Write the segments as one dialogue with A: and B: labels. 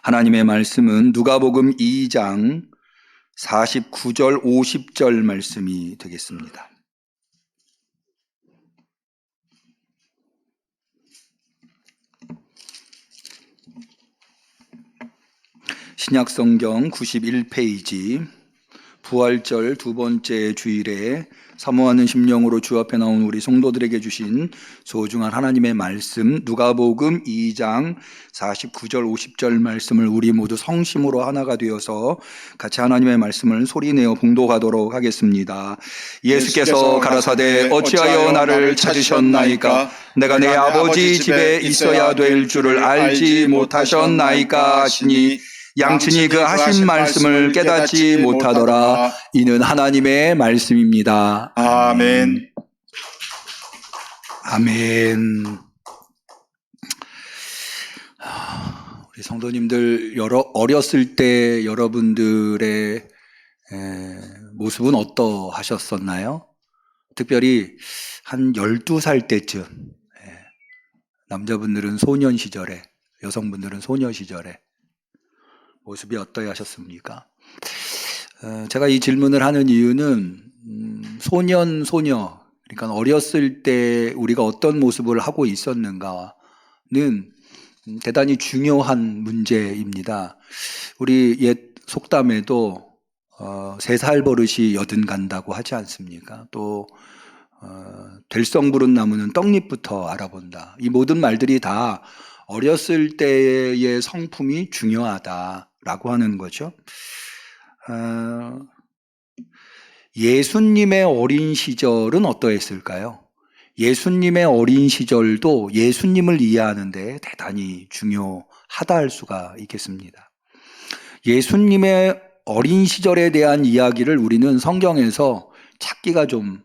A: 하나님의 말씀은 누가복음 2장 49절 50절 말씀이 되겠습니다. 신약성경 91페이지 부활절 두 번째 주일에 사모하는 심령으로 주 앞에 나온 우리 성도들에게 주신 소중한 하나님의 말씀 누가복음 2장 49절 50절 말씀을 우리 모두 성심으로 하나가 되어서 같이 하나님의 말씀을 소리내어 봉독하도록 하겠습니다. 예수께서 가라사대 어찌하여 나를 찾으셨나이까? 내가 내 아버지 집에 있어야 될 줄을 알지 못하셨나이까 하시니 양친이 그 하신 말씀을 깨닫지 못하더라. 이는 하나님의 말씀입니다.
B: 아멘.
A: 아멘. 우리 성도님들 어렸을 때 여러분들의 모습은 어떠하셨었나요? 특별히 한 12살 때쯤, 남자분들은 소년 시절에, 여성분들은 소녀 시절에 모습이 어떠해 하셨습니까? 제가 이 질문을 하는 이유는 소년, 소녀, 그러니까 어렸을 때 우리가 어떤 모습을 하고 있었는가는 대단히 중요한 문제입니다. 우리 옛 속담에도 3살 버릇이 여든 간다고 하지 않습니까? 또 될성 부른 나무는 떡잎부터 알아본다. 이 모든 말들이 다 어렸을 때의 성품이 중요하다라고 하는 거죠. 예수님의 어린 시절은 어떠했을까요? 예수님의 어린 시절도 예수님을 이해하는 데 대단히 중요하다 할 수가 있겠습니다. 예수님의 어린 시절에 대한 이야기를 우리는 성경에서 찾기가 좀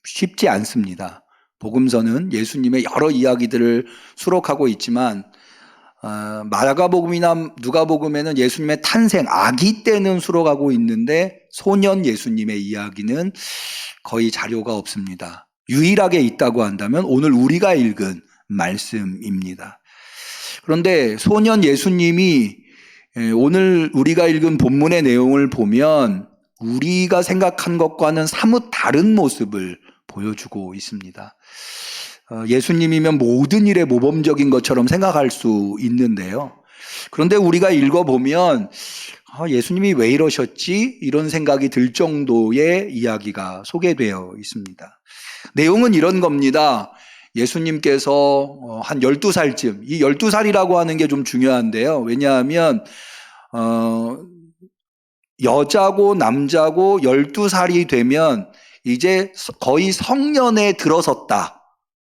A: 쉽지 않습니다. 복음서는 예수님의 여러 이야기들을 수록하고 있지만 마가복음이나 누가복음에는 예수님의 탄생, 아기 때는 수록하고 있는데 소년 예수님의 이야기는 거의 자료가 없습니다. 유일하게 있다고 한다면 오늘 우리가 읽은 말씀입니다. 그런데 소년 예수님이 오늘 우리가 읽은 본문의 내용을 보면 우리가 생각한 것과는 사뭇 다른 모습을 보여주고 있습니다. 예수님이면 모든 일에 모범적인 것처럼 생각할 수 있는데요. 그런데 우리가 읽어보면 예수님이 왜 이러셨지? 이런 생각이 들 정도의 이야기가 소개되어 있습니다. 내용은 이런 겁니다. 예수님께서 한 12살쯤, 이 12살이라고 하는 게 좀 중요한데요. 왜냐하면 여자고 남자고 12살이 되면 이제 거의 성년에 들어섰다라고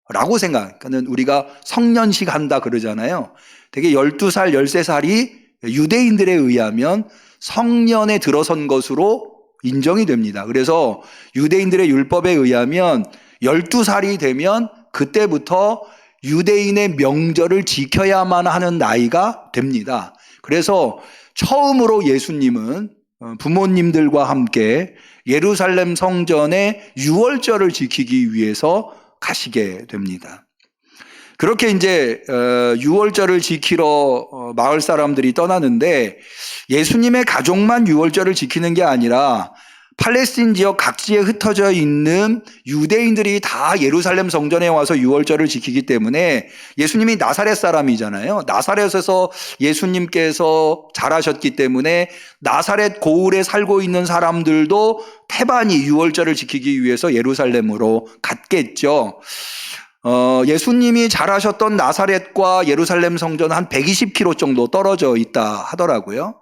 A: 그러니까 우리가 성년식 한다 그러잖아요. 되게 12살, 13살이 유대인들에 의하면 성년에 들어선 것으로 인정이 됩니다. 그래서 유대인들의 율법에 의하면 12살이 되면 그때부터 유대인의 명절을 지켜야만 하는 나이가 됩니다. 그래서 처음으로 예수님은 부모님들과 함께 예루살렘 성전의 유월절을 지키기 위해서 가시게 됩니다. 그렇게 이제 유월절을 지키러 마을 사람들이 떠나는데 예수님의 가족만 유월절을 지키는 게 아니라 팔레스틴 지역 각지에 흩어져 있는 유대인들이 다 예루살렘 성전에 와서 유월절을 지키기 때문에 예수님이 나사렛 사람이잖아요. 나사렛에서 예수님께서 자라셨기 때문에 나사렛 고을에 살고 있는 사람들도 태반이 유월절을 지키기 위해서 예루살렘으로 갔겠죠. 예수님이 자라셨던 나사렛과 예루살렘 성전은 한 120km 정도 떨어져 있다 하더라고요.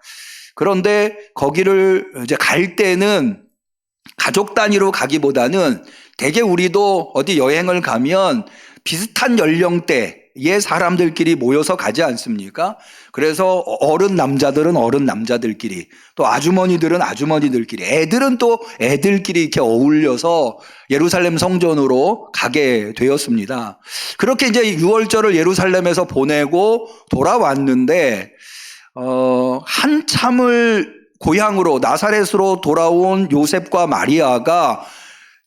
A: 그런데 거기를 이제 갈 때는 가족 단위로 가기보다는 대개 우리도 어디 여행을 가면 비슷한 연령대의 사람들끼리 모여서 가지 않습니까? 그래서 어른 남자들은 어른 남자들끼리, 또 아주머니들은 아주머니들끼리, 애들은 또 애들끼리 이렇게 어울려서 예루살렘 성전으로 가게 되었습니다. 그렇게 이제 유월절을 예루살렘에서 보내고 돌아왔는데 한참을 고향으로 나사렛으로 돌아온 요셉과 마리아가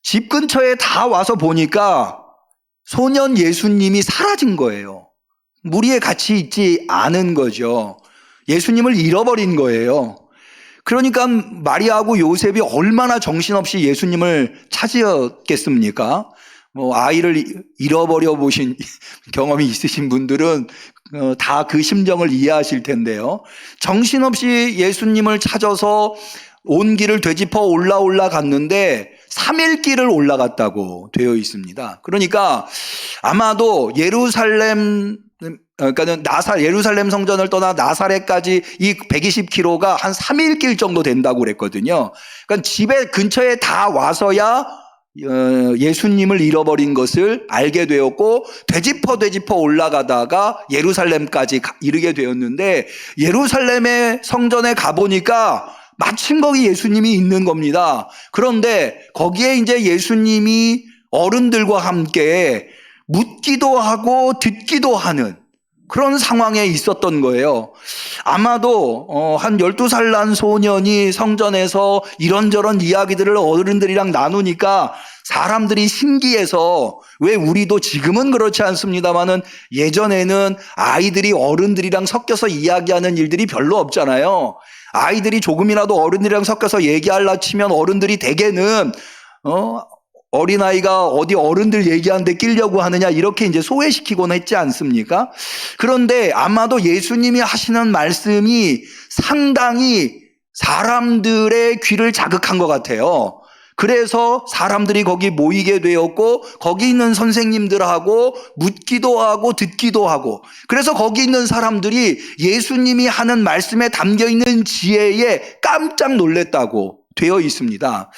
A: 집 근처에 다 와서 보니까 소년 예수님이 사라진 거예요. 무리에 같이 있지 않은 거죠. 예수님을 잃어버린 거예요. 그러니까 마리아하고 요셉이 얼마나 정신없이 예수님을 찾으셨겠습니까? 아이를 잃어버려 보신 경험이 있으신 분들은 다 그 심정을 이해하실 텐데요. 정신없이 예수님을 찾아서 온 길을 되짚어 올라갔는데 3일 길을 올라갔다고 되어 있습니다. 그러니까 아마도 예루살렘 성전을 떠나 나사렛까지 이 120km가 한 3일 길 정도 된다고 그랬거든요. 그러니까 집에 근처에 다 와서야 예수님을 잃어버린 것을 알게 되었고 되짚어 올라가다가 예루살렘까지 이르게 되었는데 예루살렘의 성전에 가보니까 마침 거기 예수님이 있는 겁니다. 그런데 거기에 이제 예수님이 어른들과 함께 묻기도 하고 듣기도 하는 그런 상황에 있었던 거예요. 아마도 한 12살 난 소년이 성전에서 이런저런 이야기들을 어른들이랑 나누니까 사람들이 신기해서, 왜 우리도 지금은 그렇지 않습니다만은 예전에는 아이들이 어른들이랑 섞여서 이야기하는 일들이 별로 없잖아요. 아이들이 조금이라도 어른들이랑 섞여서 얘기하려 치면 어른들이 대개는 어린아이가 어디 어른들 얘기하는데 끼려고 하느냐 이렇게 이제 소외시키곤 했지 않습니까? 그런데 아마도 예수님이 하시는 말씀이 상당히 사람들의 귀를 자극한 것 같아요. 그래서 사람들이 거기 모이게 되었고 거기 있는 선생님들하고 묻기도 하고 듣기도 하고, 그래서 거기 있는 사람들이 예수님이 하는 말씀에 담겨있는 지혜에 깜짝 놀랐다고 되어 있습니다.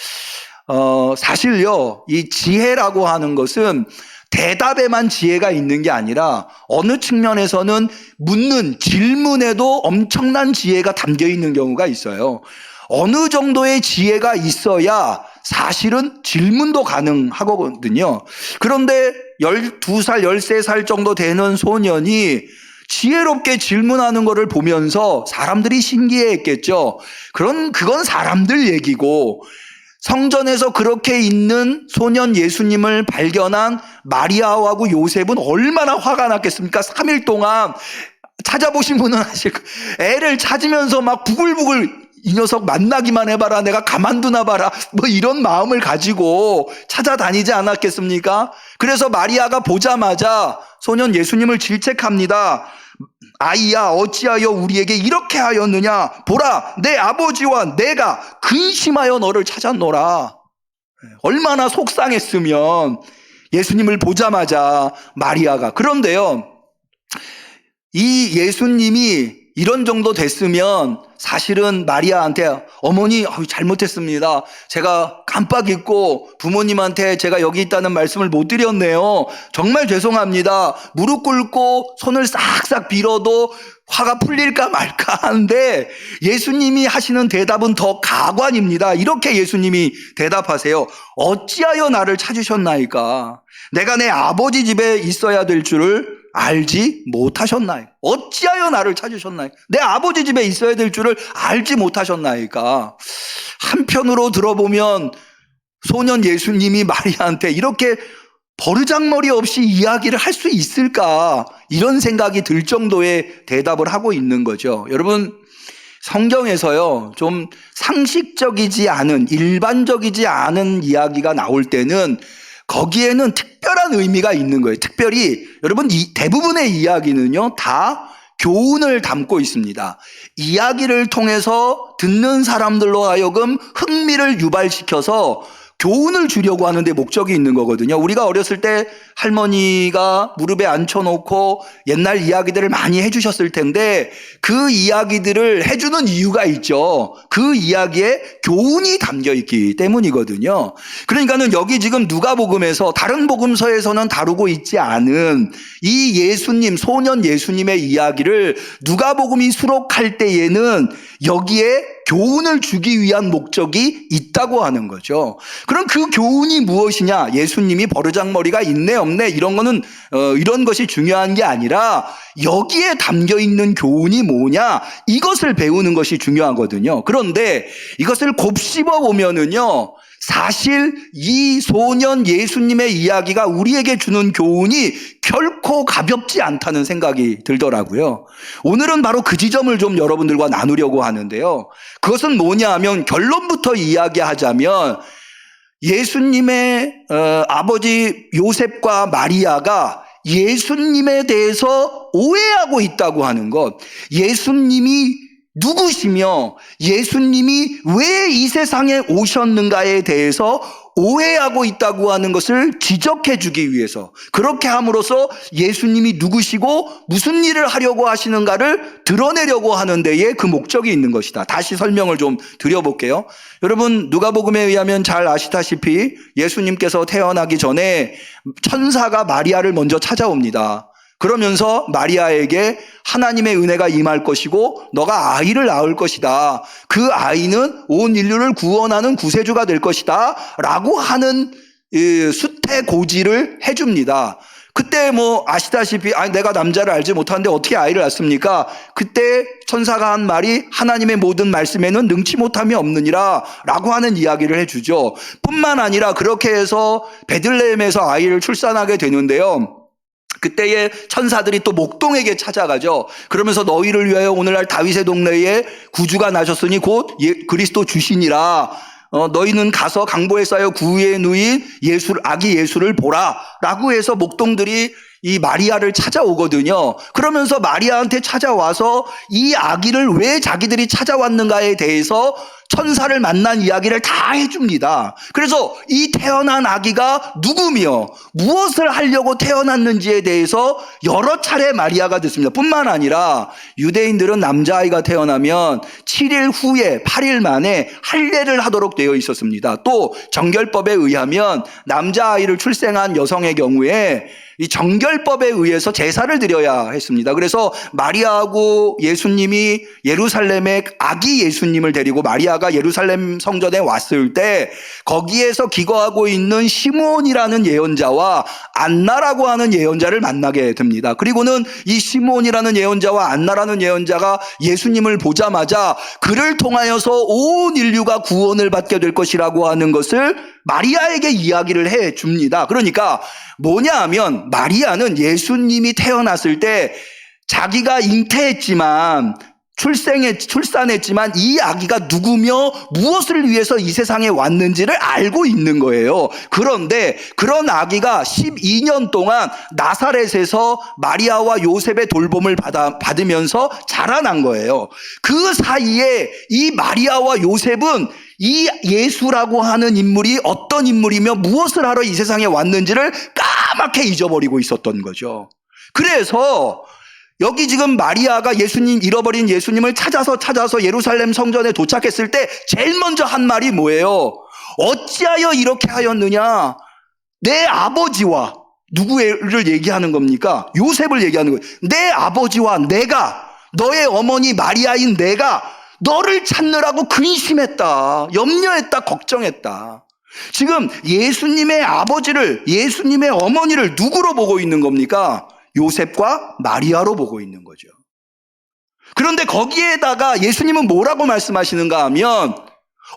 A: 사실요, 이 지혜라고 하는 것은 대답에만 지혜가 있는 게 아니라 어느 측면에서는 묻는 질문에도 엄청난 지혜가 담겨 있는 경우가 있어요. 어느 정도의 지혜가 있어야 사실은 질문도 가능하거든요. 그런데 12살, 13살 정도 되는 소년이 지혜롭게 질문하는 것을 보면서 사람들이 신기해했겠죠. 그건 사람들 얘기고, 성전에서 그렇게 있는 소년 예수님을 발견한 마리아하고 요셉은 얼마나 화가 났겠습니까? 3일 동안 찾아보신 분은 아실 거예요. 애를 찾으면서 막 부글부글 이 녀석 만나기만 해봐라, 내가 가만두나 봐라, 이런 마음을 가지고 찾아다니지 않았겠습니까? 그래서 마리아가 보자마자 소년 예수님을 질책합니다. 아이야, 어찌하여 우리에게 이렇게 하였느냐? 보라, 내 아버지와 내가 근심하여 너를 찾았노라. 얼마나 속상했으면 예수님을 보자마자 마리아가. 그런데요, 이 예수님이 이런 정도 됐으면 사실은 마리아한테, 어머니 잘못했습니다. 제가 깜빡 잊고 부모님한테 제가 여기 있다는 말씀을 못 드렸네요. 정말 죄송합니다. 무릎 꿇고 손을 싹싹 빌어도 화가 풀릴까 말까 하는데 예수님이 하시는 대답은 더 가관입니다. 이렇게 예수님이 대답하세요. 어찌하여 나를 찾으셨나이까? 내가 내 아버지 집에 있어야 될 줄을 알지 못하셨나이까? 어찌하여 나를 찾으셨나이까? 내 아버지 집에 있어야 될 줄을 알지 못하셨나이까? 한편으로 들어보면 소년 예수님이 마리아한테 이렇게 버르장머리 없이 이야기를 할 수 있을까? 이런 생각이 들 정도의 대답을 하고 있는 거죠. 여러분, 성경에서요, 좀 상식적이지 않은, 일반적이지 않은 이야기가 나올 때는 거기에는 특별한 의미가 있는 거예요. 특별히 여러분, 대부분의 이야기는요 다 교훈을 담고 있습니다. 이야기를 통해서 듣는 사람들로 하여금 흥미를 유발시켜서 교훈을 주려고 하는데 목적이 있는 거거든요. 우리가 어렸을 때 할머니가 무릎에 앉혀놓고 옛날 이야기들을 많이 해주셨을 텐데 그 이야기들을 해주는 이유가 있죠. 그 이야기에 교훈이 담겨있기 때문이거든요. 그러니까는 여기 지금 누가복음에서, 다른 복음서에서는 다루고 있지 않은 이 예수님, 소년 예수님의 이야기를 누가복음이 수록할 때에는 여기에 교훈을 주기 위한 목적이 있다고 하는 거죠. 그럼 그 교훈이 무엇이냐? 예수님이 버르장머리가 있네 없네 이런 거는 이런 것이 중요한 게 아니라 여기에 담겨 있는 교훈이 뭐냐? 이것을 배우는 것이 중요하거든요. 그런데 이것을 곱씹어 보면은요, 사실 이 소년 예수님의 이야기가 우리에게 주는 교훈이 결코 가볍지 않다는 생각이 들더라고요. 오늘은 바로 그 지점을 좀 여러분들과 나누려고 하는데요. 그것은 뭐냐 하면 결론부터 이야기하자면 예수님의 아버지 요셉과 마리아가 예수님에 대해서 오해하고 있다고 하는 것, 예수님이 누구시며 예수님이 왜 이 세상에 오셨는가에 대해서 오해하고 있다고 하는 것을 지적해 주기 위해서, 그렇게 함으로써 예수님이 누구시고 무슨 일을 하려고 하시는가를 드러내려고 하는 데에 그 목적이 있는 것이다. 다시 설명을 좀 드려볼게요. 여러분, 누가복음에 의하면 잘 아시다시피 예수님께서 태어나기 전에 천사가 마리아를 먼저 찾아옵니다. 그러면서 마리아에게 하나님의 은혜가 임할 것이고 너가 아이를 낳을 것이다. 그 아이는 온 인류를 구원하는 구세주가 될 것이다 라고 하는 수태고지를 해줍니다. 그때 아시다시피 내가 남자를 알지 못하는데 어떻게 아이를 낳습니까? 그때 천사가 한 말이 하나님의 모든 말씀에는 능치 못함이 없느니라 라고 하는 이야기를 해주죠. 뿐만 아니라 그렇게 해서 베들레헴에서 아이를 출산하게 되는데요. 그때의 천사들이 또 목동에게 찾아가죠. 그러면서 너희를 위하여 오늘날 다윗의 동네에 구주가 나셨으니 곧 그리스도 주시니라. 너희는 가서 강보에 쌓여 구유에 누인 아기 예수를 보라 라고 해서 목동들이 이 마리아를 찾아오거든요. 그러면서 마리아한테 찾아와서 이 아기를 왜 자기들이 찾아왔는가에 대해서 천사를 만난 이야기를 다 해줍니다. 그래서 이 태어난 아기가 누구며 무엇을 하려고 태어났는지에 대해서 여러 차례 마리아가 듣습니다. 뿐만 아니라 유대인들은 남자아이가 태어나면 7일 후에 8일 만에 할례를 하도록 되어 있었습니다. 또 정결법에 의하면 남자아이를 출생한 여성의 경우에 이 정결법에 의해서 제사를 드려야 했습니다. 그래서 마리아하고 예수님이 예루살렘에 아기 예수님을 데리고 마리아가 예루살렘 성전에 왔을 때 거기에서 기거하고 있는 시므온이라는 예언자와 안나라고 하는 예언자를 만나게 됩니다. 그리고는 이 시므온이라는 예언자와 안나라는 예언자가 예수님을 보자마자 그를 통하여서 온 인류가 구원을 받게 될 것이라고 하는 것을 마리아에게 이야기를 해 줍니다. 그러니까 뭐냐 하면 마리아는 예수님이 태어났을 때 자기가 잉태했지만 출산했지만 이 아기가 누구며 무엇을 위해서 이 세상에 왔는지를 알고 있는 거예요. 그런데 그런 아기가 12년 동안 나사렛에서 마리아와 요셉의 돌봄을 받으면서 자라난 거예요. 그 사이에 이 마리아와 요셉은 이 예수라고 하는 인물이 어떤 인물이며 무엇을 하러 이 세상에 왔는지를 까맣게 잊어버리고 있었던 거죠. 그래서 여기 지금 마리아가 잃어버린 예수님을 찾아서 예루살렘 성전에 도착했을 때 제일 먼저 한 말이 뭐예요? 어찌하여 이렇게 하였느냐? 내 아버지와, 누구를 얘기하는 겁니까? 요셉을 얘기하는 거예요. 내 아버지와 내가, 너의 어머니 마리아인 내가 너를 찾느라고 근심했다, 염려했다, 걱정했다. 지금 예수님의 아버지를, 예수님의 어머니를 누구로 보고 있는 겁니까? 요셉과 마리아로 보고 있는 거죠. 그런데 거기에다가 예수님은 뭐라고 말씀하시는가 하면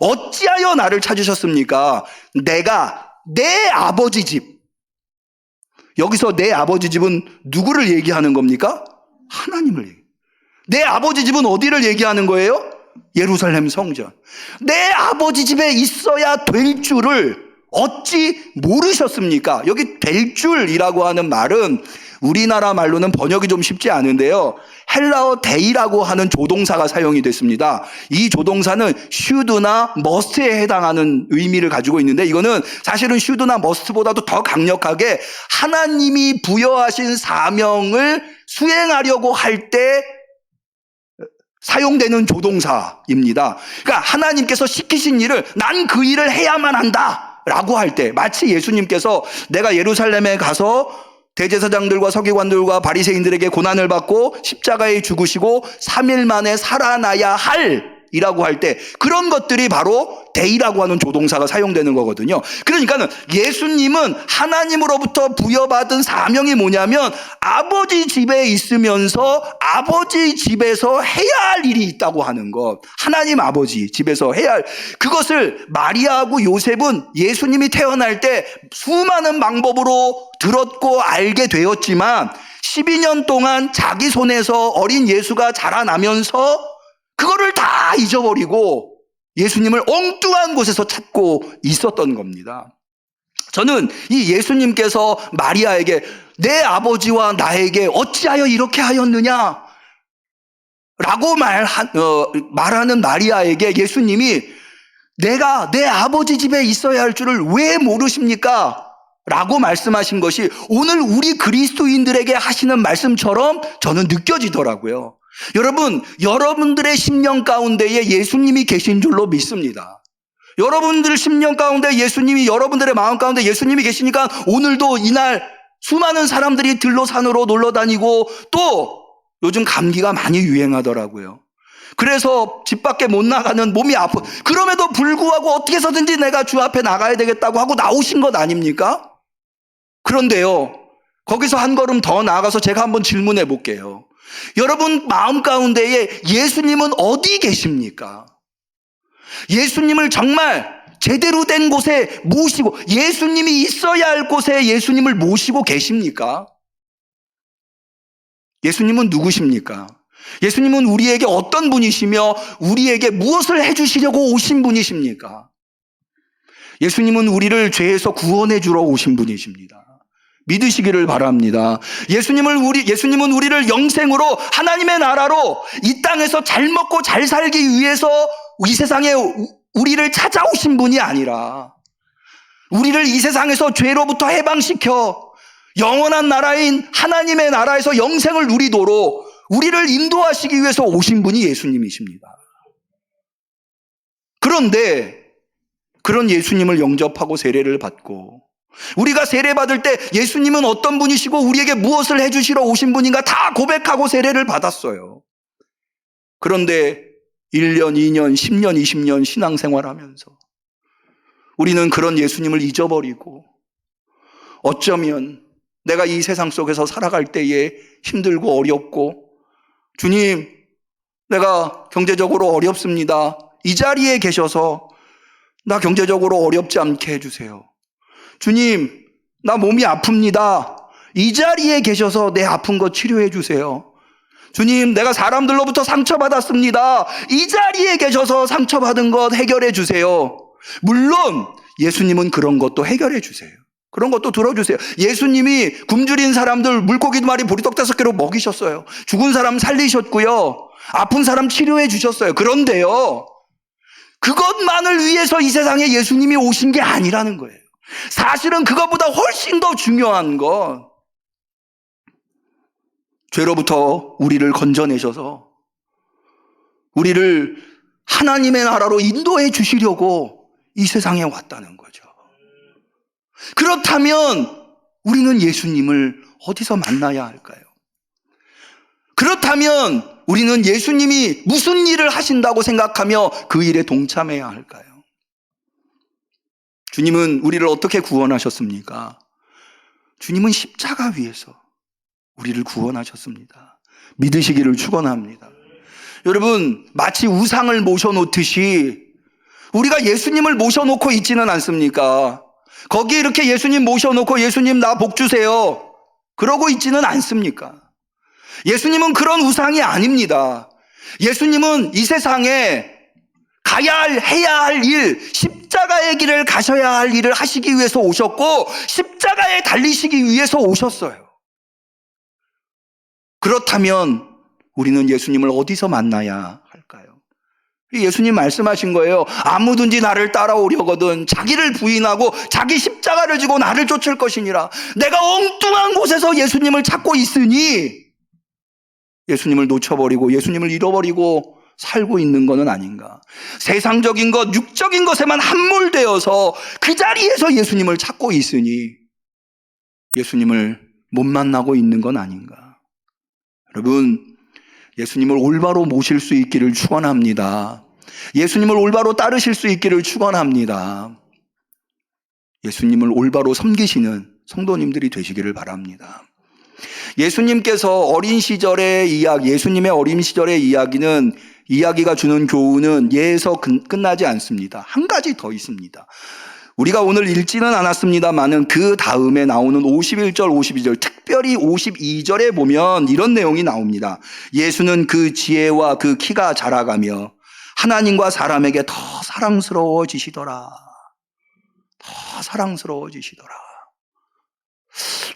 A: 어찌하여 나를 찾으셨습니까? 내가 내 아버지 집, 여기서 내 아버지 집은 누구를 얘기하는 겁니까? 하나님을 얘기해요. 내 아버지 집은 어디를 얘기하는 거예요? 예루살렘 성전. 내 아버지 집에 있어야 될 줄을 어찌 모르셨습니까? 여기 될 줄이라고 하는 말은 우리나라 말로는 번역이 좀 쉽지 않은데요. 헬라어 데이라고 하는 조동사가 사용이 됐습니다. 이 조동사는 should나 must에 해당하는 의미를 가지고 있는데 이거는 사실은 should나 must보다도 더 강력하게 하나님이 부여하신 사명을 수행하려고 할 때 사용되는 조동사입니다. 그러니까 하나님께서 시키신 일을 난 그 일을 해야만 한다 라고 할 때, 마치 예수님께서 내가 예루살렘에 가서 대제사장들과 서기관들과 바리새인들에게 고난을 받고 십자가에 죽으시고 3일 만에 살아나야 할 이라고 할 때 그런 것들이 바로 데이라고 하는 조동사가 사용되는 거거든요. 그러니까는 예수님은 하나님으로부터 부여받은 사명이 뭐냐면 아버지 집에 있으면서 아버지 집에서 해야 할 일이 있다고 하는 것. 하나님 아버지 집에서 해야 할 그것을 마리아하고 요셉은 예수님이 태어날 때 수많은 방법으로 들었고 알게 되었지만 12년 동안 자기 손에서 어린 예수가 자라나면서 그거를 다 잊어버리고 예수님을 엉뚱한 곳에서 찾고 있었던 겁니다. 저는 이 예수님께서 마리아에게 내 아버지와 나에게 어찌하여 이렇게 하였느냐 라고 말하는 마리아에게 예수님이 내가 내 아버지 집에 있어야 할 줄을 왜 모르십니까? 라고 말씀하신 것이 오늘 우리 그리스도인들에게 하시는 말씀처럼 저는 느껴지더라고요. 여러분, 여러분들의 심령 가운데에 예수님이 계신 줄로 믿습니다. 여러분들 심령 가운데 예수님이, 여러분들의 마음 가운데 예수님이 계시니까 오늘도 이날 수많은 사람들이 들로 산으로 놀러 다니고 또 요즘 감기가 많이 유행하더라고요. 그래서 집 밖에 못 나가는 몸이 아프. 그럼에도 불구하고 어떻게 해서든지 내가 주 앞에 나가야 되겠다고 하고 나오신 것 아닙니까? 그런데요, 거기서 한 걸음 더 나아가서 제가 한번 질문해 볼게요. 여러분 마음 가운데에 예수님은 어디 계십니까? 예수님을 정말 제대로 된 곳에 모시고 예수님이 있어야 할 곳에 예수님을 모시고 계십니까? 예수님은 누구십니까? 예수님은 우리에게 어떤 분이시며 우리에게 무엇을 해주시려고 오신 분이십니까? 예수님은 우리를 죄에서 구원해 주러 오신 분이십니다. 믿으시기를 바랍니다. 예수님은 우리를 영생으로 하나님의 나라로 이 땅에서 잘 먹고 잘 살기 위해서 이 세상에 우리를 찾아오신 분이 아니라 우리를 이 세상에서 죄로부터 해방시켜 영원한 나라인 하나님의 나라에서 영생을 누리도록 우리를 인도하시기 위해서 오신 분이 예수님이십니다. 그런데 그런 예수님을 영접하고 세례를 받고 우리가 세례받을 때 예수님은 어떤 분이시고 우리에게 무엇을 해주시러 오신 분인가 다 고백하고 세례를 받았어요. 그런데 1년, 2년, 10년, 20년 신앙생활하면서 우리는 그런 예수님을 잊어버리고 어쩌면 내가 이 세상 속에서 살아갈 때에 힘들고 어렵고 주님, 내가 경제적으로 어렵습니다. 이 자리에 계셔서 나 경제적으로 어렵지 않게 해주세요. 주님, 나 몸이 아픕니다. 이 자리에 계셔서 내 아픈 거 치료해 주세요. 주님, 내가 사람들로부터 상처받았습니다. 이 자리에 계셔서 상처받은 것 해결해 주세요. 물론 예수님은 그런 것도 해결해 주세요. 그런 것도 들어주세요. 예수님이 굶주린 사람들 물고기 2마리 보리떡 5개로 먹이셨어요. 죽은 사람 살리셨고요. 아픈 사람 치료해 주셨어요. 그런데요, 그것만을 위해서 이 세상에 예수님이 오신 게 아니라는 거예요. 사실은 그것보다 훨씬 더 중요한 건 죄로부터 우리를 건져내셔서 우리를 하나님의 나라로 인도해 주시려고 이 세상에 왔다는 거죠. 그렇다면 우리는 예수님을 어디서 만나야 할까요? 그렇다면 우리는 예수님이 무슨 일을 하신다고 생각하며 그 일에 동참해야 할까요? 주님은 우리를 어떻게 구원하셨습니까? 주님은 십자가 위에서 우리를 구원하셨습니다. 믿으시기를 축원합니다. 여러분, 마치 우상을 모셔놓듯이 우리가 예수님을 모셔놓고 있지는 않습니까? 거기 이렇게 예수님 모셔놓고 예수님 나 복 주세요 그러고 있지는 않습니까? 예수님은 그런 우상이 아닙니다. 예수님은 이 세상에 해야 할 일, 십자가의 길을 가셔야 할 일을 하시기 위해서 오셨고 십자가에 달리시기 위해서 오셨어요. 그렇다면 우리는 예수님을 어디서 만나야 할까요? 예수님 말씀하신 거예요. 아무든지 나를 따라오려거든 자기를 부인하고 자기 십자가를 지고 나를 쫓을 것이니라. 내가 엉뚱한 곳에서 예수님을 찾고 있으니 예수님을 놓쳐버리고 예수님을 잃어버리고 살고 있는 것은 아닌가. 세상적인 것, 육적인 것에만 함몰되어서 그 자리에서 예수님을 찾고 있으니 예수님을 못 만나고 있는 건 아닌가. 여러분, 예수님을 올바로 모실 수 있기를 축원합니다. 예수님을 올바로 따르실 수 있기를 축원합니다. 예수님을 올바로 섬기시는 성도님들이 되시기를 바랍니다. 예수님께서 어린 시절의 이야기, 예수님의 어린 시절의 이야기는, 이야기가 주는 교훈은 예에서 끝나지 않습니다. 한 가지 더 있습니다. 우리가 오늘 읽지는 않았습니다만은 그 다음에 나오는 51절, 52절, 특별히 52절에 보면 이런 내용이 나옵니다. 예수는 그 지혜와 그 키가 자라가며 하나님과 사람에게 더 사랑스러워지시더라. 더 사랑스러워지시더라.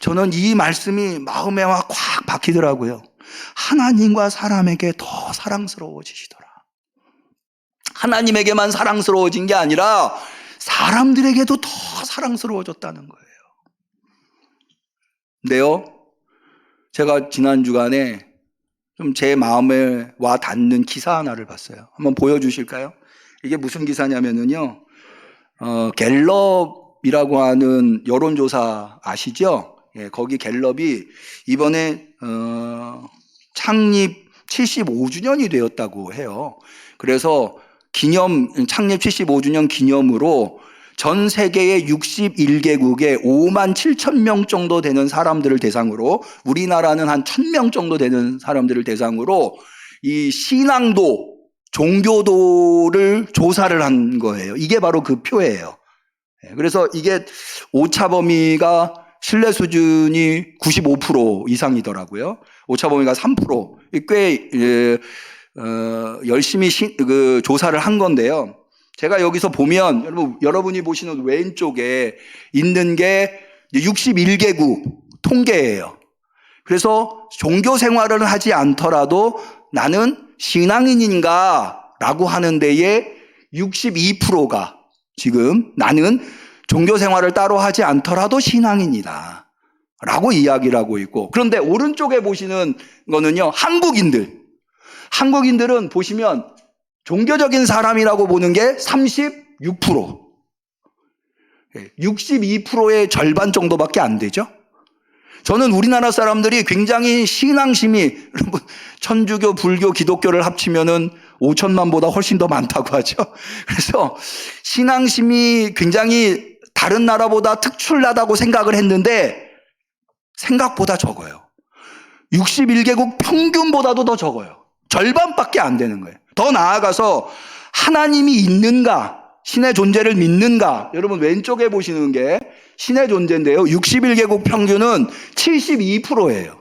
A: 저는 이 말씀이 마음에 와 꽉 박히더라고요. 하나님과 사람에게 더 사랑스러워지시더라. 하나님에게만 사랑스러워진 게 아니라 사람들에게도 더 사랑스러워졌다는 거예요. 근데요, 제가 지난 주간에 좀 제 마음에 와 닿는 기사 하나를 봤어요. 한번 보여주실까요? 이게 무슨 기사냐면요, 갤럽이라고 하는 여론조사 아시죠? 예, 거기 갤럽이 이번에 창립 75주년이 되었다고 해요. 그래서 창립 75주년 기념으로 전 세계의 61개국에 5만 7천 명 정도 되는 사람들을 대상으로, 우리나라는 한 1,000명 정도 되는 사람들을 대상으로 이 신앙도, 종교도를 조사를 한 거예요. 이게 바로 그 표예요. 그래서 이게 오차 범위가 신뢰 수준이 95% 이상이더라고요. 오차 범위가 3%. 꽤 열심히 조사를 한 건데요. 제가 여기서 보면 여러분이 보시는 왼쪽에 있는 게 61개국 통계예요. 그래서 종교 생활을 하지 않더라도 나는 신앙인인가 라고 하는 데에 62%가 지금 나는 종교 생활을 따로 하지 않더라도 신앙인이다 라고 이야기를 하고 있고, 그런데 오른쪽에 보시는 거는요, 한국인들은 보시면 종교적인 사람이라고 보는 게 36%, 62%의 절반 정도밖에 안 되죠. 저는 우리나라 사람들이 굉장히 신앙심이, 여러분, 천주교, 불교, 기독교를 합치면은 5천만보다 훨씬 더 많다고 하죠. 그래서 신앙심이 굉장히 다른 나라보다 특출나다고 생각을 했는데 생각보다 적어요. 61개국 평균보다도 더 적어요. 절반밖에 안 되는 거예요. 더 나아가서 하나님이 있는가, 신의 존재를 믿는가, 여러분 왼쪽에 보시는 게 신의 존재인데요, 61개국 평균은 72%예요.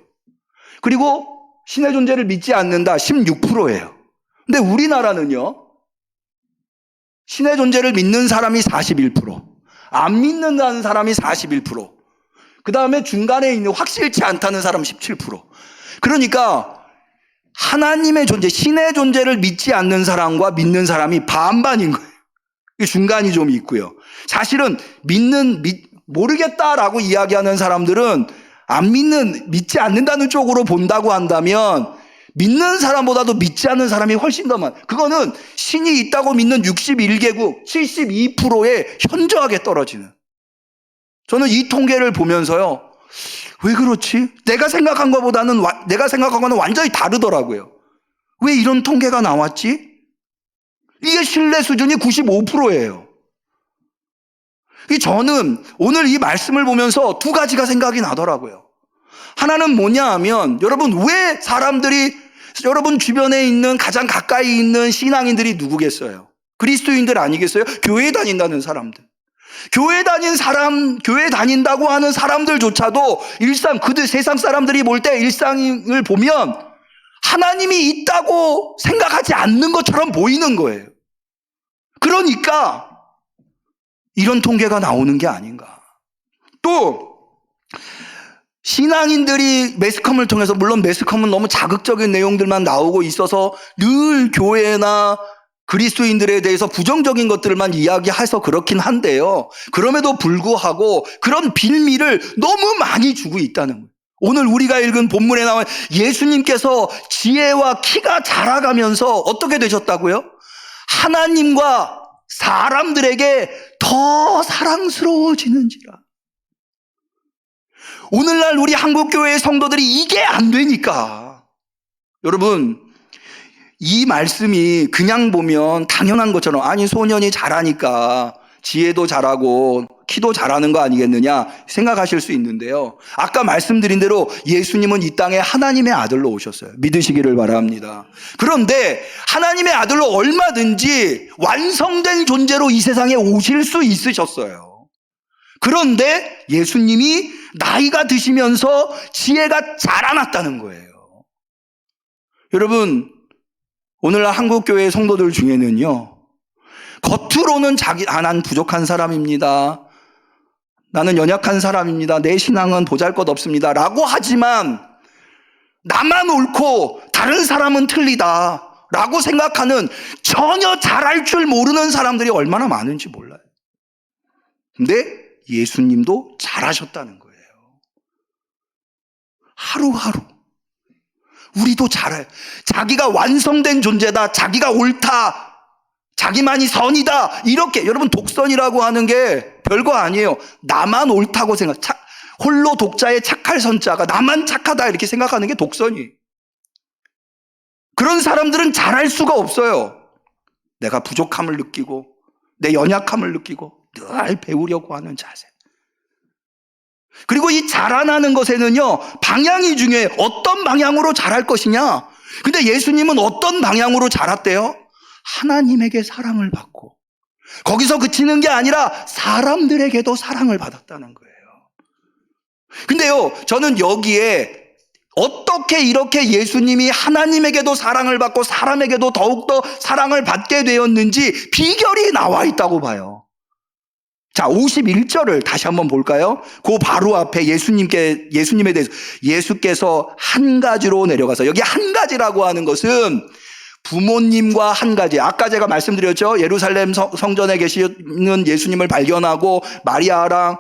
A: 그리고 신의 존재를 믿지 않는다 16%예요. 근데 우리나라는요, 신의 존재를 믿는 사람이 41%, 안 믿는다는 사람이 41%, 그 다음에 중간에 있는 확실치 않다는 사람 17%. 그러니까 하나님의 존재, 신의 존재를 믿지 않는 사람과 믿는 사람이 반반인 거예요. 중간이 좀 있고요. 사실은 모르겠다라고 이야기하는 사람들은 믿지 않는다는 쪽으로 본다고 한다면 믿는 사람보다도 믿지 않는 사람이 훨씬 더 많아요. 그거는 신이 있다고 믿는 61개국 72%에 현저하게 떨어지는. 저는 이 통계를 보면서요, 왜 그렇지? 내가 생각한 거는 완전히 다르더라고요. 왜 이런 통계가 나왔지? 이게 신뢰 수준이 95%예요. 저는 오늘 이 말씀을 보면서 두 가지가 생각이 나더라고요. 하나는 뭐냐 하면, 여러분, 왜 여러분 주변에 있는 가장 가까이 있는 신앙인들이 누구겠어요? 그리스도인들 아니겠어요? 교회 다닌다는 사람들. 교회 다닌다고 하는 사람들조차도 세상 사람들이 볼 때 일상을 보면 하나님이 있다고 생각하지 않는 것처럼 보이는 거예요. 그러니까 이런 통계가 나오는 게 아닌가. 또 신앙인들이 매스컴을 통해서, 물론 매스컴은 너무 자극적인 내용들만 나오고 있어서 늘 교회나 그리스도인들에 대해서 부정적인 것들만 이야기해서 그렇긴 한데요, 그럼에도 불구하고 그런 빌미를 너무 많이 주고 있다는 거예요. 오늘 우리가 읽은 본문에 나온 예수님께서 지혜와 키가 자라가면서 어떻게 되셨다고요? 하나님과 사람들에게 더 사랑스러워지는지라. 오늘날 우리 한국교회의 성도들이 이게 안 되니까, 여러분, 이 말씀이 그냥 보면 당연한 것처럼, 아니 소년이 잘하니까 지혜도 잘하고 키도 잘하는 거 아니겠느냐 생각하실 수 있는데요. 아까 말씀드린 대로 예수님은 이 땅에 하나님의 아들로 오셨어요. 믿으시기를 바랍니다. 그런데 하나님의 아들로 얼마든지 완성된 존재로 이 세상에 오실 수 있으셨어요. 그런데 예수님이 나이가 드시면서 지혜가 자라났다는 거예요. 여러분, 오늘날 한국교회 성도들 중에는요, 겉으로는 난 부족한 사람입니다, 나는 연약한 사람입니다, 내 신앙은 보잘것없습니다 라고 하지만 나만 옳고 다른 사람은 틀리다 라고 생각하는, 전혀 잘할 줄 모르는 사람들이 얼마나 많은지 몰라요. 근데 예수님도 잘하셨다는 거예요. 하루하루 우리도 잘해요. 자기가 완성된 존재다, 자기가 옳다, 자기만이 선이다, 이렇게. 여러분, 독선이라고 하는 게 별거 아니에요. 나만 옳다고 홀로 독자의 착할 선자가 나만 착하다 이렇게 생각하는 게 독선이에요. 그런 사람들은 잘할 수가 없어요. 내가 부족함을 느끼고 내 연약함을 느끼고 늘 배우려고 하는 자세. 그리고 이 자라나는 것에는요, 방향이 중요해요. 어떤 방향으로 자랄 것이냐. 근데 예수님은 어떤 방향으로 자랐대요? 하나님에게 사랑을 받고, 거기서 그치는 게 아니라 사람들에게도 사랑을 받았다는 거예요. 근데요, 저는 여기에 어떻게 이렇게 예수님이 하나님에게도 사랑을 받고 사람에게도 더욱더 사랑을 받게 되었는지 비결이 나와 있다고 봐요. 자, 51절을 다시 한번 볼까요? 그 바로 앞에 예수님에 대해서, 예수께서 한 가지로 내려가서, 여기 한 가지라고 하는 것은 부모님과 한 가지. 아까 제가 말씀드렸죠. 예루살렘 성전에 계시는 예수님을 발견하고 마리아랑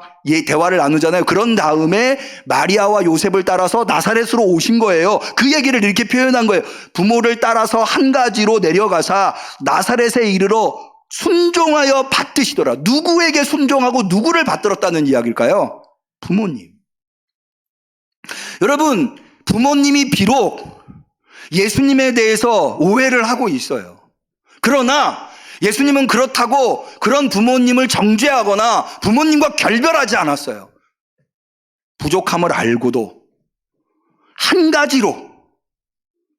A: 대화를 나누잖아요. 그런 다음에 마리아와 요셉을 따라서 나사렛으로 오신 거예요. 그 얘기를 이렇게 표현한 거예요. 부모를 따라서 한 가지로 내려가사 나사렛에 이르러 순종하여 받드시더라. 누구에게 순종하고 누구를 받들었다는 이야기일까요? 부모님. 여러분, 부모님이 비록 예수님에 대해서 오해를 하고 있어요. 그러나 예수님은 그렇다고 그런 부모님을 정죄하거나 부모님과 결별하지 않았어요. 부족함을 알고도 한 가지로.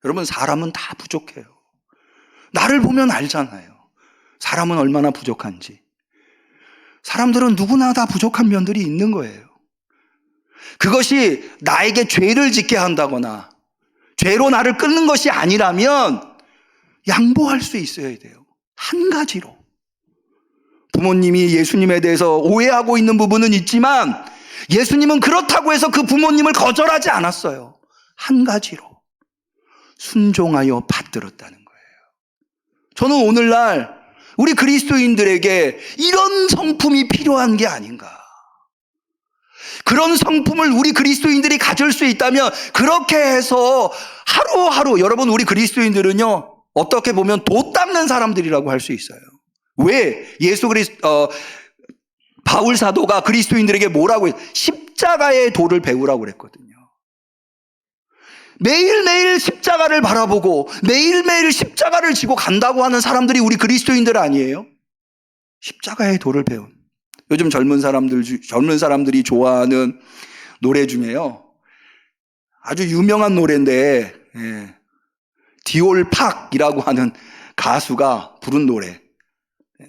A: 여러분, 사람은 다 부족해요. 나를 보면 알잖아요. 사람은 얼마나 부족한지. 사람들은 누구나 다 부족한 면들이 있는 거예요. 그것이 나에게 죄를 짓게 한다거나 죄로 나를 끊는 것이 아니라면 양보할 수 있어야 돼요. 한 가지로. 부모님이 예수님에 대해서 오해하고 있는 부분은 있지만 예수님은 그렇다고 해서 그 부모님을 거절하지 않았어요. 한 가지로 순종하여 받들었다는 거예요. 저는 오늘날 우리 그리스도인들에게 이런 성품이 필요한 게 아닌가. 그런 성품을 우리 그리스도인들이 가질 수 있다면 그렇게 해서 하루하루, 여러분, 우리 그리스도인들은요, 어떻게 보면 도 닦는 사람들이라고 할 수 있어요. 왜? 바울 사도가 그리스도인들에게 뭐라고 했어요? 십자가의 도를 배우라고 그랬거든요. 매일매일 십자가를 바라보고 매일매일 십자가를 지고 간다고 하는 사람들이 우리 그리스도인들 아니에요? 십자가의 도를 배운. 요즘 젊은 사람들이 좋아하는 노래 중에요, 아주 유명한 노래인데, 디올팍이라고 하는 가수가 부른 노래.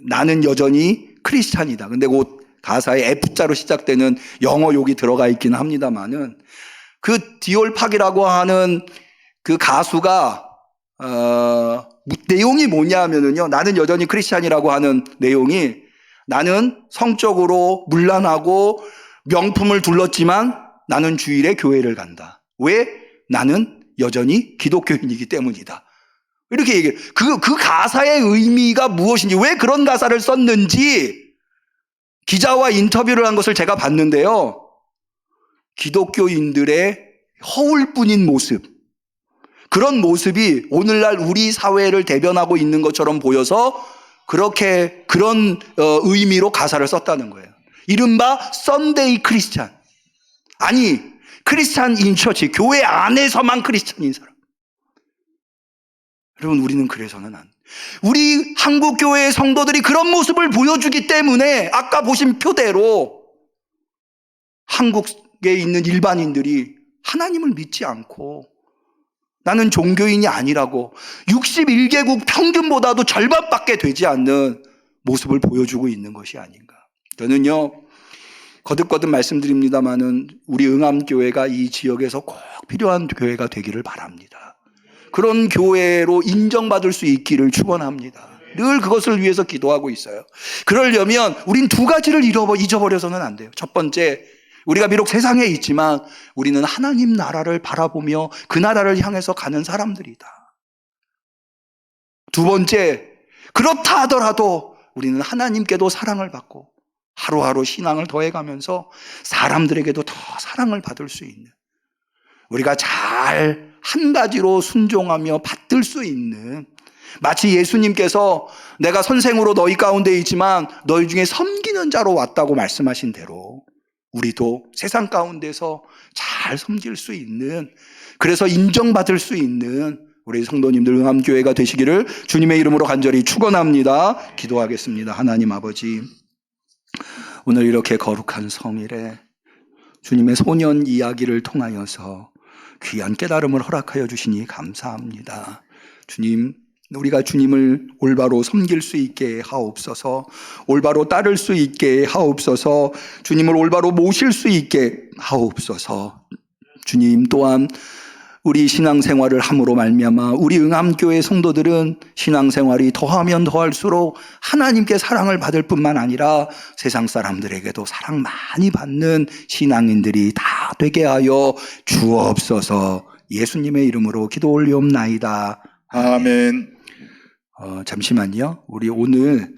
A: 나는 여전히 크리스찬이다. 근데 그 가사에 F자로 시작되는 영어 욕이 들어가 있긴 합니다만은, 그 디올팍이라고 하는 그 가수가 내용이 뭐냐면은요, 나는 여전히 크리스찬이라고 하는 내용이, 나는 성적으로 문란하고 명품을 둘렀지만 나는 주일에 교회를 간다. 왜? 나는 여전히 기독교인이기 때문이다. 이렇게 얘기해요. 그 가사의 의미가 무엇인지, 왜 그런 가사를 썼는지 기자와 인터뷰를 한 것을 제가 봤는데요. 기독교인들의 허울뿐인 모습, 그런 모습이 오늘날 우리 사회를 대변하고 있는 것처럼 보여서 그런 의미로 가사를 썼다는 거예요. 이른바 썬데이 크리스찬. 아니, 크리스찬 인 처치, 교회 안에서만 크리스찬인 사람. 여러분, 우리는 그래서는 안 돼. 우리 한국교회의 성도들이 그런 모습을 보여주기 때문에 아까 보신 표대로 한국에 있는 일반인들이 하나님을 믿지 않고 나는 종교인이 아니라고 61개국 평균보다도 절반밖에 되지 않는 모습을 보여주고 있는 것이 아닌가. 저는요, 거듭거듭 말씀드립니다마는 우리 응암교회가 이 지역에서 꼭 필요한 교회가 되기를 바랍니다. 그런 교회로 인정받을 수 있기를 축원합니다. 늘 그것을 위해서 기도하고 있어요. 그러려면 우린 두 가지를 잊어버려서는 안 돼요. 첫 번째, 우리가 비록 세상에 있지만 우리는 하나님 나라를 바라보며 그 나라를 향해서 가는 사람들이다. 두 번째, 그렇다 하더라도 우리는 하나님께도 사랑을 받고 하루하루 신앙을 더해가면서 사람들에게도 더 사랑을 받을 수 있는, 우리가 잘 한 가지로 순종하며 받들 수 있는, 마치 예수님께서 내가 선생으로 너희 가운데 있지만 너희 중에 섬기는 자로 왔다고 말씀하신 대로 우리도 세상 가운데서 잘 섬길 수 있는, 그래서 인정받을 수 있는 우리 성도님들 응암교회가 되시기를 주님의 이름으로 간절히 축원합니다. 기도하겠습니다. 하나님 아버지, 오늘 이렇게 거룩한 성일에 주님의 소년 이야기를 통하여서 귀한 깨달음을 허락하여 주시니 감사합니다. 주님, 우리가 주님을 올바로 섬길 수 있게 하옵소서, 올바로 따를 수 있게 하옵소서, 주님을 올바로 모실 수 있게 하옵소서. 주님 또한 우리 신앙생활을 함으로 말미암아 우리 응암교회 성도들은 신앙생활이 더하면 더할수록 하나님께 사랑을 받을 뿐만 아니라 세상 사람들에게도 사랑 많이 받는 신앙인들이 다 되게 하여 주옵소서. 예수님의 이름으로 기도 올리옵나이다.
B: 아멘.
A: 잠시만요. 우리 오늘